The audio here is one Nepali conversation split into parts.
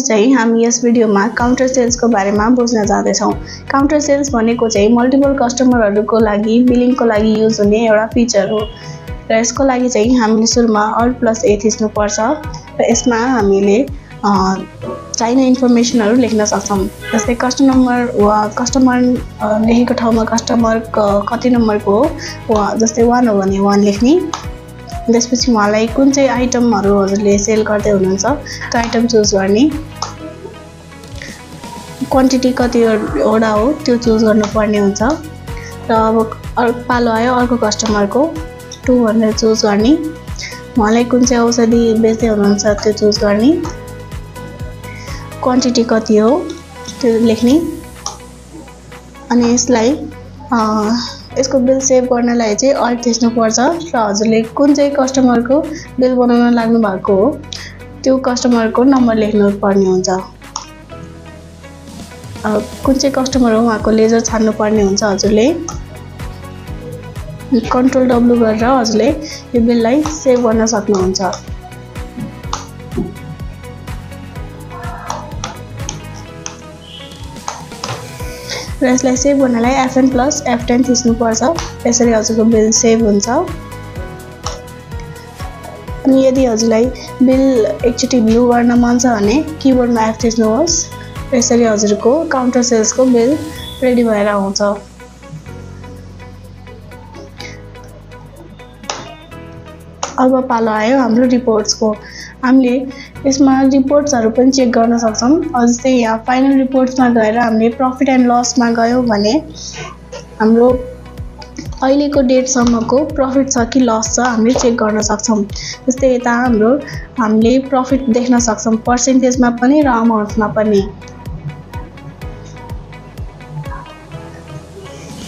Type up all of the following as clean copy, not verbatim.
चाहिँ हामी यस भिडियोमा काउन्टर सेल्सको बारेमा बुझ्न जाँदैछौँ। काउन्टर सेल्स भनेको चाहिँ मल्टिपल कस्टमरहरूको लागि बिलिङको लागि युज हुने एउटा फिचर हो र यसको लागि चाहिँ हामीले सुरुमा Alt+A थिच्नुपर्छ र यसमा हामीले चाहिने इन्फर्मेसनहरू लेख्न सक्छौँ। जस्तै कस्टमर लेखेको ठाउँमा कस्टमर कति नम्बरको हो, जस्तै 1 हो भने 1 लेख्ने। त्यसपछि उहाँलाई कुन चाहिँ आइटमहरू हजुरले सेल गर्दै हुनुहुन्छ त्यो आइटम चुज गर्ने, क्वान्टिटी कतिवटा हो त्यो चुज गर्नुपर्ने हुन्छ र अब अर्को पालो आयो अर्को कस्टमरको 2 भनेर चुज गर्ने, उहाँलाई कुन चाहिँ औषधि बेच्दै हुनुहुन्छ त्यो चुज गर्ने, क्वान्टिटी कति हो त्यो लेख्ने। अनि यसको बिल सेभ गर्नलाई चाहिँ Alt थिच्नुपर्छ र हजुरले कुन चाहिँ कस्टमरको बिल बनाउन लाग्नु भएको हो त्यो कस्टमरको नम्बर लेख्नु पर्ने हुन्छ। कुन चाहिँ कस्टमर हो उहाँको लेजर छान्नु पर्ने हुन्छ। हजुरले Ctrl W गरेर हजुरले यो बिललाई सेभ गर्न सक्नुहुन्छ। र यसलाई सेभ गर्नलाई FN+F10 थिच्नुपर्छ। यसरी हजुरको बिल सेभ हुन्छ। अनि यदि हजुरलाई बिल एकचोटि भ्यू गर्न मन छ भने किबोर्डमा F थिच्नुहोस्। यसरी हजुरको काउन्टर सेल्सको बिल रेडी भएर आउँछ। अब पालो आयो हाम्रो रिपोर्ट्सको। हामीले यसमा रिपोर्ट्सहरू पनि चेक गर्न सक्छौँ। जस्तै यहाँ फाइनल रिपोर्ट्समा गएर हामीले प्रफिट एन्ड लसमा गयौँ भने हाम्रो अहिलेको डेटसम्मको प्रफिट छ कि लस छ हामीले चेक गर्न सक्छौँ। जस्तै यता हामीले प्रफिट देख्न सक्छौँ पर्सेन्टेजमा पनि र अमाउन्टमा पनि।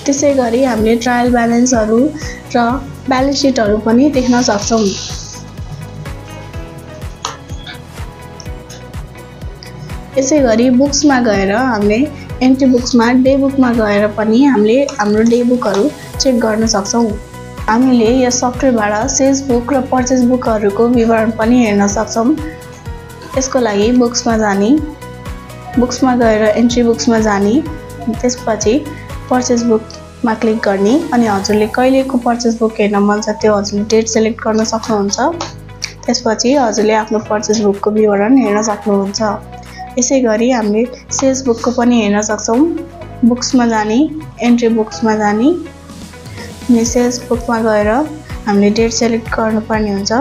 त्यसै गरी हामीले ट्रायल ब्यालेन्सहरू र ब्यालेन्स सिटहरू पनि देख्न सक्छौँ। यसै गरी बुक्समा गएर हामीले एन्ट्री बुक्समा डे बुकमा गएर पनि हामीले हाम्रो डे बुकहरू चेक गर्न सक्छौँ। हामीले यस सफ्टवेयरबाट सेल्स बुक र पर्चेस बुकहरूको विवरण पनि हेर्न सक्छौँ। यसको लागि बुक्समा जाने, बुक्समा गएर एन्ट्री बुक्समा जाने, त्यसपछि पर्चेस बुकमा क्लिक गर्ने अनि हजुरले कहिलेको पर्चेस बुक हेर्न मन छ त्यो हजुरले डेट सेलेक्ट गर्न सक्नुहुन्छ। त्यसपछि हजुरले आफ्नो पर्चेस बुकको विवरण हेर्न सक्नुहुन्छ। यसै गरी हामीले सेल्स बुकको पनि हेर्न सक्छौँ। बुक्समा जाने, एन्ट्री बुक्समा जाने अनि सेल्स बुकमा गएर हामीले डेट सेलेक्ट गर्नुपर्ने हुन्छ।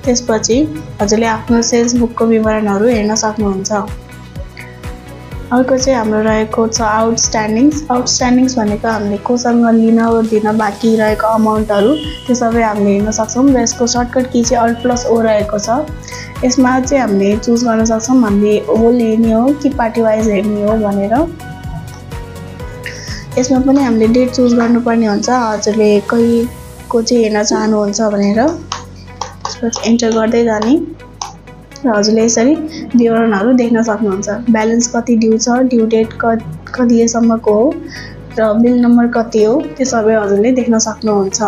त्यसपछि हजुरले आफ्नो सेल्स बुकको विवरणहरू हेर्न सक्नुहुन्छ। अर्को चाहिँ हाम्रो रहेको छ आउटस्ट्यान्डिङ्स। आउटस्ट्यान्डिङ्स भनेको हामीले कोसँग लिन दिन बाँकी रहेको अमाउन्टहरू त्यो सबै हामीले हेर्न सक्छौँ र यसको सर्टकट की चाहिँ Alt+O रहेको छ। यसमा चाहिँ हामीले चुज गर्न सक्छौँ हामीले होल हेर्ने हो कि पार्टी वाइज हेर्ने हो भनेर। यसमा पनि हामीले डेट चुज गर्नुपर्ने हुन्छ हजुरले कहिलेको चाहिँ हेर्न चाहनुहुन्छ भनेर। त्यसपछि एन्टर गर्दै जाने र हजुरले यसरी विवरणहरू देख्न सक्नुहुन्छ। ब्यालेन्स कति ड्यू छ, ड्यू डेट कतिसम्मको हो र बिल नम्बर कति हो त्यो सबै हजुरले देख्न सक्नुहुन्छ।